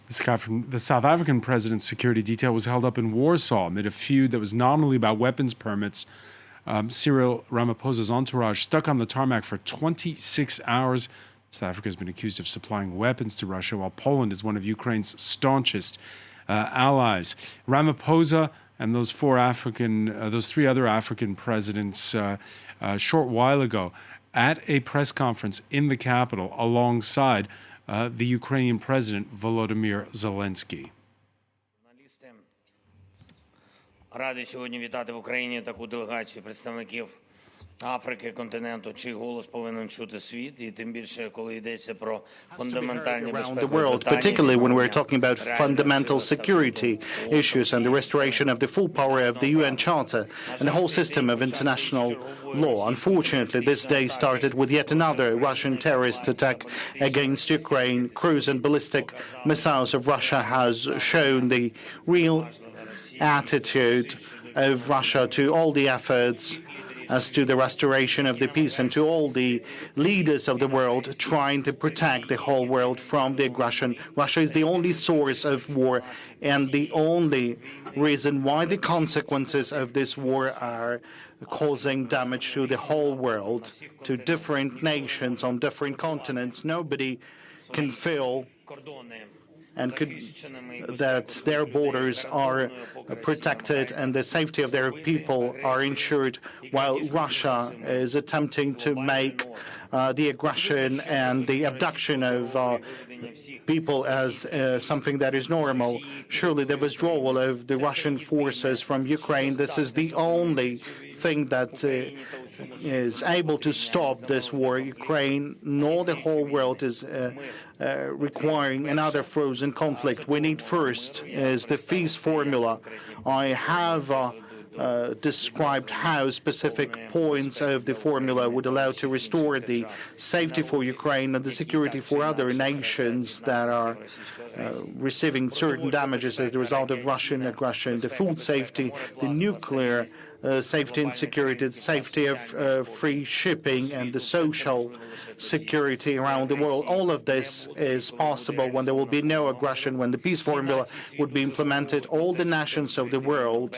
The South African president's security detail was held up in Warsaw amid a feud that was nominally about weapons permits. Cyril Ramaphosa's entourage stuck on the tarmac for 26 hours. South Africa has been accused of supplying weapons to Russia, while Poland is one of Ukraine's staunchest allies. Ramaphosa and those three other African presidents a short while ago at a press conference in the capital alongside the Ukrainian President Volodymyr Zelensky. Радий сьогодні вітати в Україні таку делегацію представників Африки, континенту, чий голос повинен чути світ, і тим більше, коли йдеться про фундаментальні безпекові питання. Particularly when we're talking about fundamental security issues and the restoration of the full power of the UN Charter and the whole system of international law. Unfortunately, this day started with yet another Russian terrorist attack against Ukraine. Cruise and ballistic missiles of Russia has shown the real attitude of Russia to all the efforts as to the restoration of the peace and to all the leaders of the world trying to protect the whole world from the aggression. Russia is the only source of war and the only reason why the consequences of this war are causing damage to the whole world, to different nations on different continents. Nobody can feel that their borders are protected and the safety of their people are ensured, while Russia is attempting to make the aggression and the abduction of people as something that is normal. Surely the withdrawal of the Russian forces from Ukraine, this is the only thing that is able to stop this war. Ukraine, nor the whole world is requiring another frozen conflict. We need first is the peace formula. I have described how specific points of the formula would allow to restore the safety for Ukraine and the security for other nations that are receiving certain damages as a result of Russian aggression, the food safety, the nuclear safety and security, the safety of free shipping, and the social security around the world. All of this is possible when there will be no aggression, when the peace formula would be implemented. All the nations of the world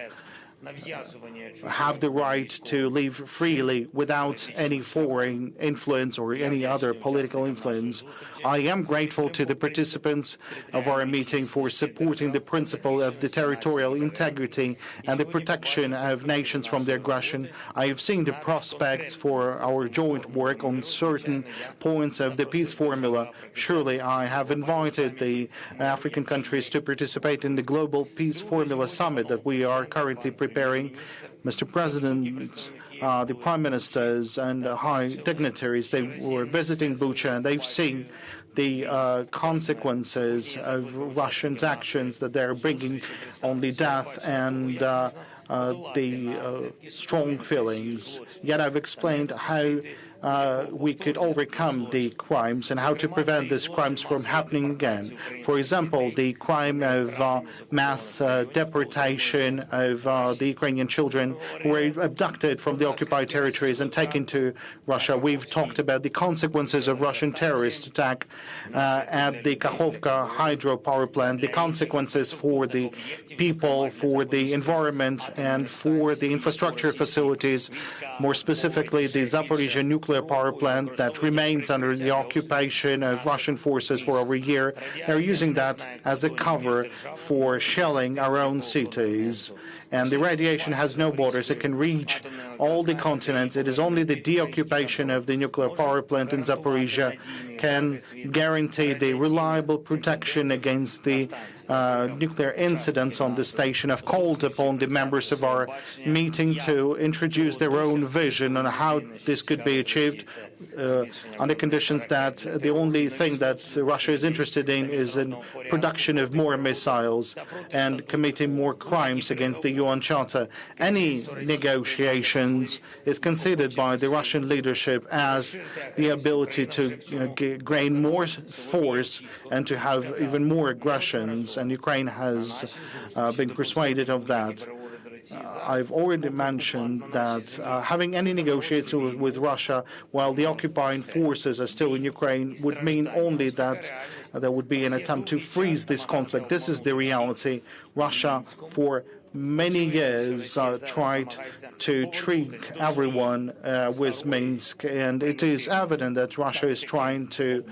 have the right to live freely without any foreign influence or any other political influence. I am grateful to the participants of our meeting for supporting the principle of the territorial integrity and the protection of nations from the aggression. I have seen the prospects for our joint work on certain points of the peace formula. Surely I have invited the African countries to participate in the Global Peace Formula Summit that we are currently preparing. Mr. President, the prime ministers and high dignitaries, they were visiting Bucha and they've seen the consequences of Russians' actions, that they're bringing only death and the strong feelings. Yet I've explained how we could overcome the crimes and how to prevent these crimes from happening again. For example, the crime of mass deportation of the Ukrainian children who were abducted from the occupied territories and taken to Russia. We've talked about the consequences of Russian terrorist attack at the Kakhovka hydropower plant, the consequences for the people, for the environment, and for the infrastructure facilities, more specifically the Zaporizhzhia nuclear power plant that remains under the occupation of Russian forces for over a year. They're using that as a cover for shelling our own cities. And the radiation has no borders. It can reach all the continents. It is only the deoccupation of the nuclear power plant in Zaporizhzhia can guarantee the reliable protection against the nuclear incidents on the station. I've called upon the members of our meeting to introduce their own vision on how this could be achieved under conditions that the only thing that Russia is interested in is in production of more missiles and committing more crimes against the UN Charter. Any negotiations is considered by the Russian leadership as the ability to gain more force and to have even more aggressions, and Ukraine has been persuaded of that. I've already mentioned that having any negotiations with Russia while the occupying forces are still in Ukraine would mean only that there would be an attempt to freeze this conflict. This is the reality. Russia, for many years, tried to trick everyone with Minsk, and it is evident that Russia is trying to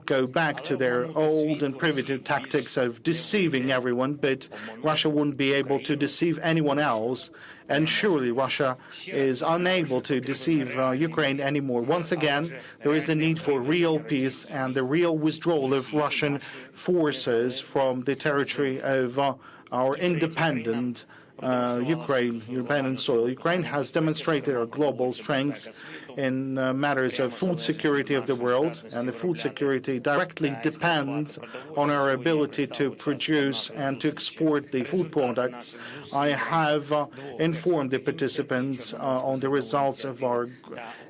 go back to their old and primitive tactics of deceiving everyone, but Russia wouldn't be able to deceive anyone else, and surely Russia is unable to deceive Ukraine anymore. Once again, there is a need for real peace and the real withdrawal of Russian forces from the territory of our independent Ukraine, European soil. Ukraine has demonstrated our global strengths in matters of food security of the world, and the food security directly depends on our ability to produce and to export the food products. I have informed the participants on the results of our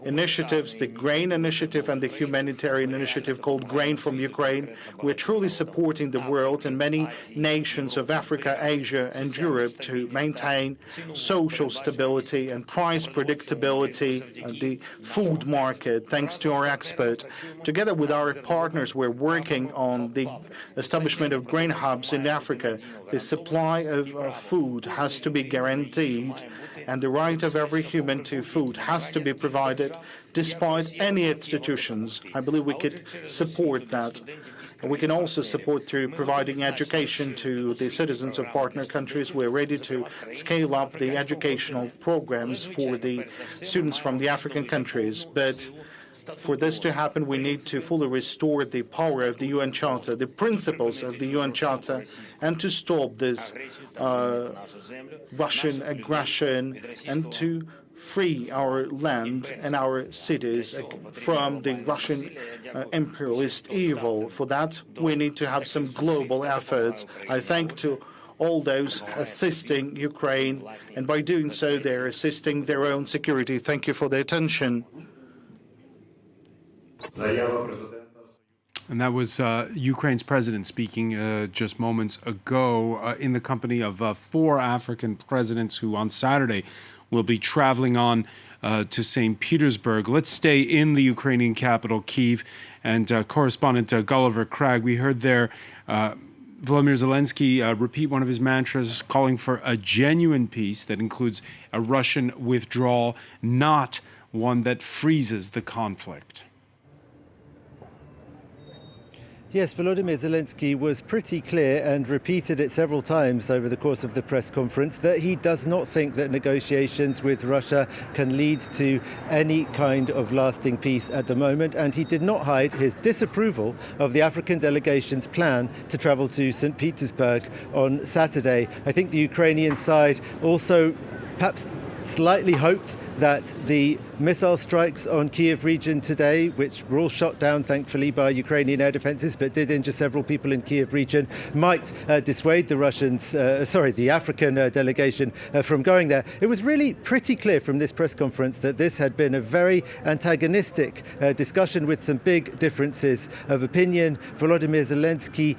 initiatives, the grain initiative and the humanitarian initiative called Grain from Ukraine. We're truly supporting the world and many nations of Africa, Asia, and Europe to maintain social stability and price predictability of the food market, thanks to our expert. Together with our partners, we're working on the establishment of grain hubs in Africa. The supply of food has to be guaranteed, and the right of every human to food has to be provided despite any institutions. I believe we could support that. We can also support through providing education to the citizens of partner countries. We're ready to scale up the educational programs for the students from the African countries. But for this to happen, we need to fully restore the power of the UN Charter, the principles of the UN Charter, and to stop this Russian aggression and to free our land and our cities from the Russian imperialist evil. For that, we need to have some global efforts. I thank to all those assisting Ukraine, and by doing so, they're assisting their own security. Thank you for the attention. And that was Ukraine's president speaking just moments ago in the company of 4 African presidents who on Saturday will be traveling on to St. Petersburg. Let's stay in the Ukrainian capital, Kyiv, and correspondent Gulliver Cragg. We heard there Volodymyr Zelensky repeat one of his mantras, calling for a genuine peace that includes a Russian withdrawal, not one that freezes the conflict. Yes, Volodymyr Zelensky was pretty clear and repeated it several times over the course of the press conference that he does not think that negotiations with Russia can lead to any kind of lasting peace at the moment, and he did not hide his disapproval of the African delegation's plan to travel to St. Petersburg on Saturday. I think the Ukrainian side also perhaps slightly hoped that the missile strikes on Kyiv region today, which were all shot down thankfully by Ukrainian air defences but did injure several people in Kyiv region, might dissuade the African delegation from going there. It was really pretty clear from this press conference that this had been a very antagonistic discussion with some big differences of opinion. Volodymyr Zelensky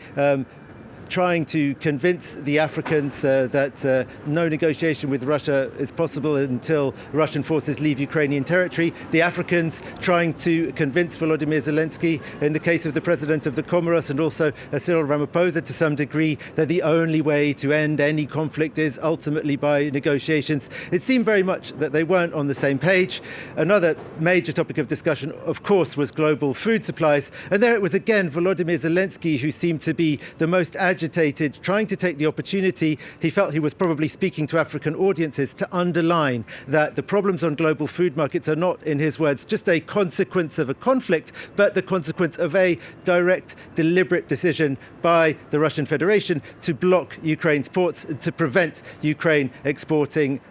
trying to convince the Africans that no negotiation with Russia is possible until Russian forces leave Ukrainian territory. The Africans trying to convince Volodymyr Zelensky, in the case of the president of the Comoros and also Cyril Ramaphosa to some degree, that the only way to end any conflict is ultimately by negotiations. It seemed very much that they weren't on the same page. Another major topic of discussion, of course, was global food supplies. And there it was again Volodymyr Zelensky who seemed to be the most agitated, trying to take the opportunity. He felt he was probably speaking to African audiences to underline that the problems on global food markets are not, in his words, just a consequence of a conflict, but the consequence of a direct, deliberate decision by the Russian Federation to block Ukraine's ports, to prevent Ukraine exporting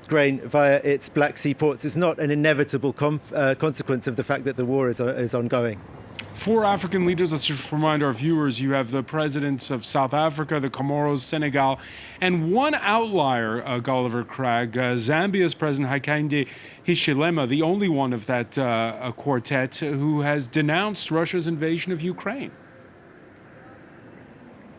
grain via its Black Sea ports. It's not an inevitable consequence of the fact that the war is ongoing. 4 African leaders. Let's just remind our viewers, you have the presidents of South Africa, the Comoros, Senegal, and one outlier, Gulliver Cragg, Zambia's president, Hakainde Hichilema, the only one of that quartet who has denounced Russia's invasion of Ukraine.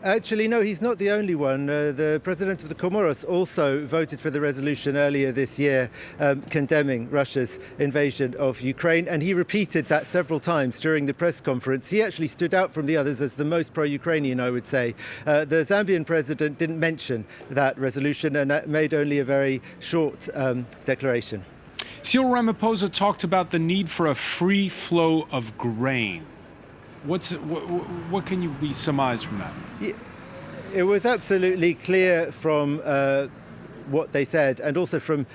Actually, no, he's not the only one. The president of the Comoros also voted for the resolution earlier this year condemning Russia's invasion of Ukraine, and he repeated that several times during the press conference. He actually stood out from the others as the most pro-Ukrainian, I would say. The Zambian president didn't mention that resolution and made only a very short declaration. Cyril Ramaphosa talked about the need for a free flow of grain. What can you be surmised from that? It was absolutely clear from what they said, and also from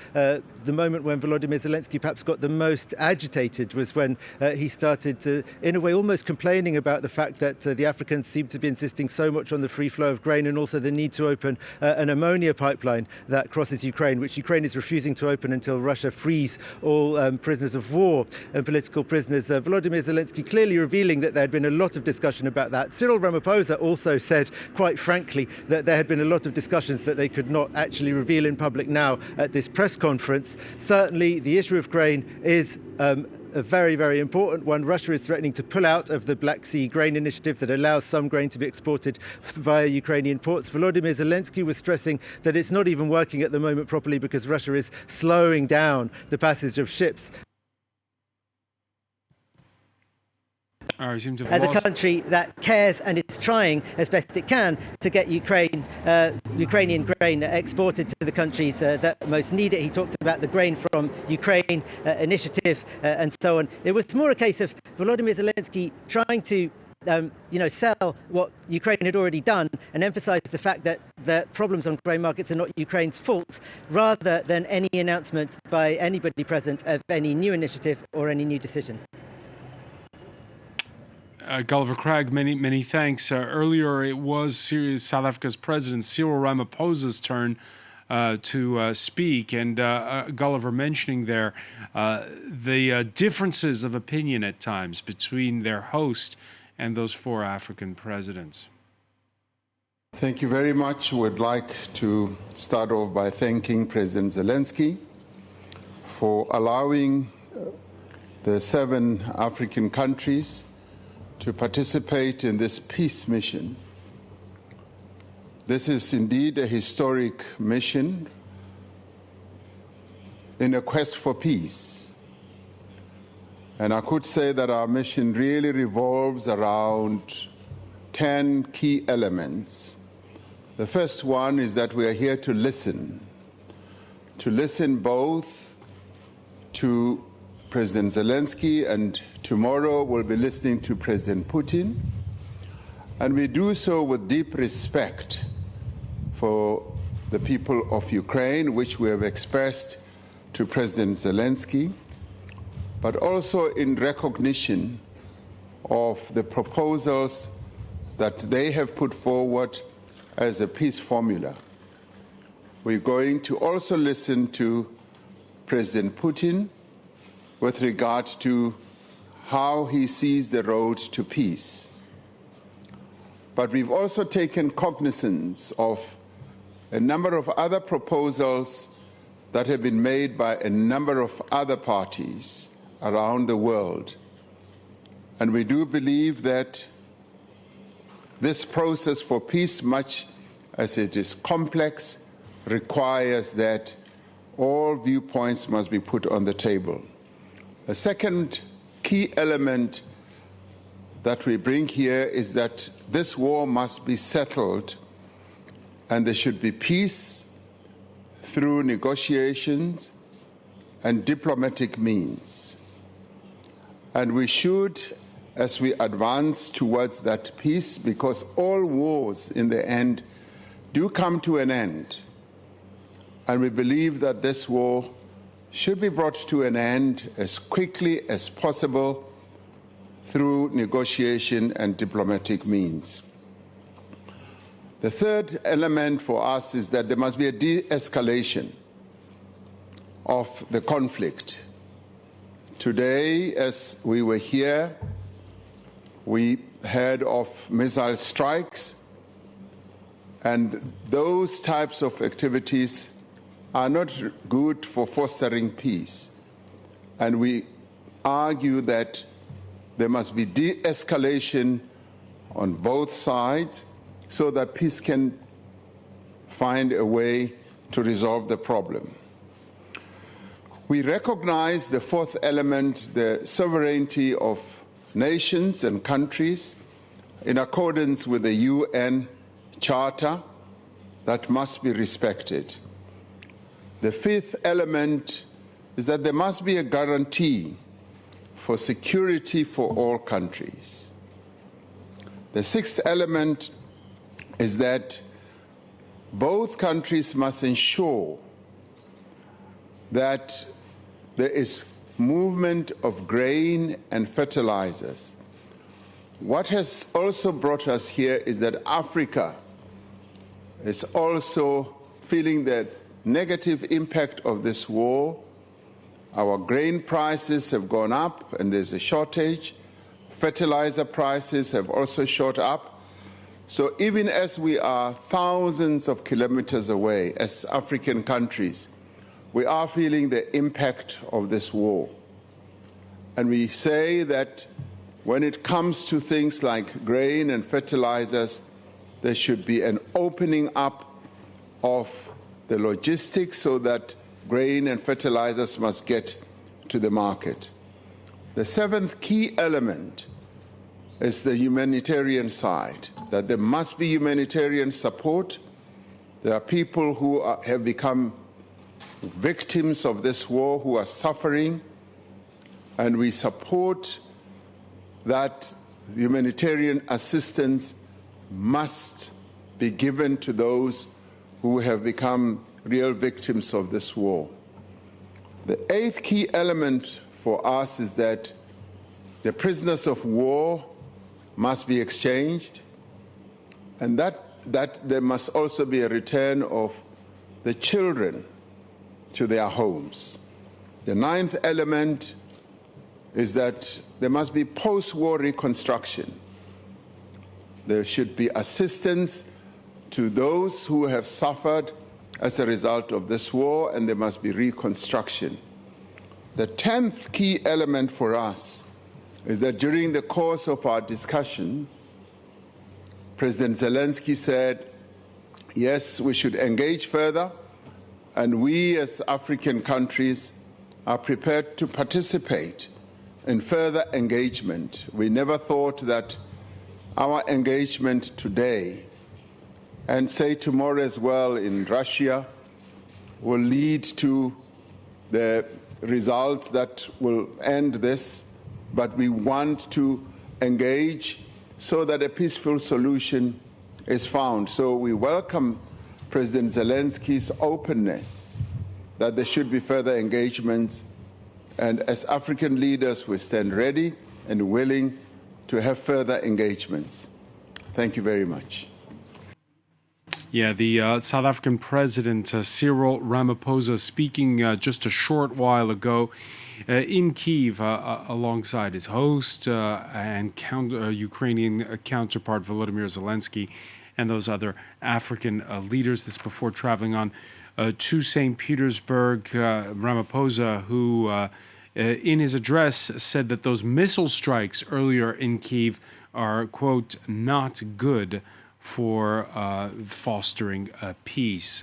the moment when Volodymyr Zelensky perhaps got the most agitated was when he started to, in a way, almost complaining about the fact that the Africans seem to be insisting so much on the free flow of grain, and also the need to open an ammonia pipeline that crosses Ukraine, which Ukraine is refusing to open until Russia frees all prisoners of war and political prisoners. Volodymyr Zelensky clearly revealing that there had been a lot of discussion about that. Cyril Ramaphosa also said, quite frankly, that there had been a lot of discussions that they could not actually reveal in public now at this press conference. Certainly, the issue of grain is a very, very important one. Russia is threatening to pull out of the Black Sea grain initiative that allows some grain to be exported via Ukrainian ports. Volodymyr Zelensky was stressing that it's not even working at the moment properly because Russia is slowing down the passage of ships. As a country that cares and is trying as best it can to get Ukrainian grain exported to the countries that most need it. He talked about the Grain from Ukraine initiative and so on. It was more a case of Volodymyr Zelensky trying to sell what Ukraine had already done and emphasize the fact that the problems on grain markets are not Ukraine's fault, rather than any announcement by anybody present of any new initiative or any new decision. Gulliver Cragg, many thanks. Earlier, it was South Africa's President Cyril Ramaphosa's turn to speak, and Gulliver mentioning there the differences of opinion at times between their host and those four African presidents. Thank you very much. Would like to start off by thanking President Zelensky for allowing the 7 African countries to participate in this peace mission. This is indeed a historic mission in a quest for peace. And I could say that our mission really revolves around 10 key elements. The first one is that we are here to listen both to President Zelensky, and tomorrow we'll be listening to President Putin. And we do so with deep respect for the people of Ukraine, which we have expressed to President Zelensky, but also in recognition of the proposals that they have put forward as a peace formula. We're going to also listen to President Putin with regard to how he sees the road to peace. But we've also taken cognizance of a number of other proposals that have been made by a number of other parties around the world. And we do believe that this process for peace, much as it is complex, requires that all viewpoints must be put on the table. A second key element that we bring here is that this war must be settled, and there should be peace through negotiations and diplomatic means. And we should, as we advance towards that peace, because all wars in the end do come to an end, and we believe that this war should be brought to an end as quickly as possible through negotiation and diplomatic means. The third element for us is that there must be a de-escalation of the conflict. Today, as we were here, we heard of missile strikes, and those types of activities are not good for fostering peace. And we argue that there must be de-escalation on both sides so that peace can find a way to resolve the problem. We recognize the fourth element, the sovereignty of nations and countries, in accordance with the UN Charter, that must be respected. The fifth element is that there must be a guarantee for security for all countries. The sixth element is that both countries must ensure that there is movement of grain and fertilizers. What has also brought us here is that Africa is also feeling the negative impact of this war. Our grain prices have gone up and there's a shortage. Fertilizer prices have also shot up. So even as we are thousands of kilometers away as African countries, we are feeling the impact of this war. And we say that when it comes to things like grain and fertilizers, there should be an opening up of the logistics so that grain and fertilizers must get to the market. The seventh key element is the humanitarian side, that there must be humanitarian support. There are people who have become victims of this war, who are suffering, and we support that humanitarian assistance must be given to those who have become real victims of this war. The eighth key element for us is that the prisoners of war must be exchanged, and that there must also be a return of the children to their homes. The ninth element is that there must be post-war reconstruction. There should be assistance to those who have suffered as a result of this war, and there must be reconstruction. The 10th key element for us is that during the course of our discussions, President Zelensky said, yes, we should engage further, and we as African countries are prepared to participate in further engagement. We never thought that our engagement today, and say tomorrow as well in Russia, will lead to the results that will end this, but we want to engage so that a peaceful solution is found. So we welcome President Zelensky's openness that there should be further engagements, and as African leaders we stand ready and willing to have further engagements. Thank you very much. Yeah, the South African President Cyril Ramaphosa speaking just a short while ago in Kyiv alongside his host and Ukrainian counterpart Volodymyr Zelensky and those other African leaders. This before traveling on to St. Petersburg. Ramaphosa, who in his address said that those missile strikes earlier in Kyiv are, quote, not good for fostering peace.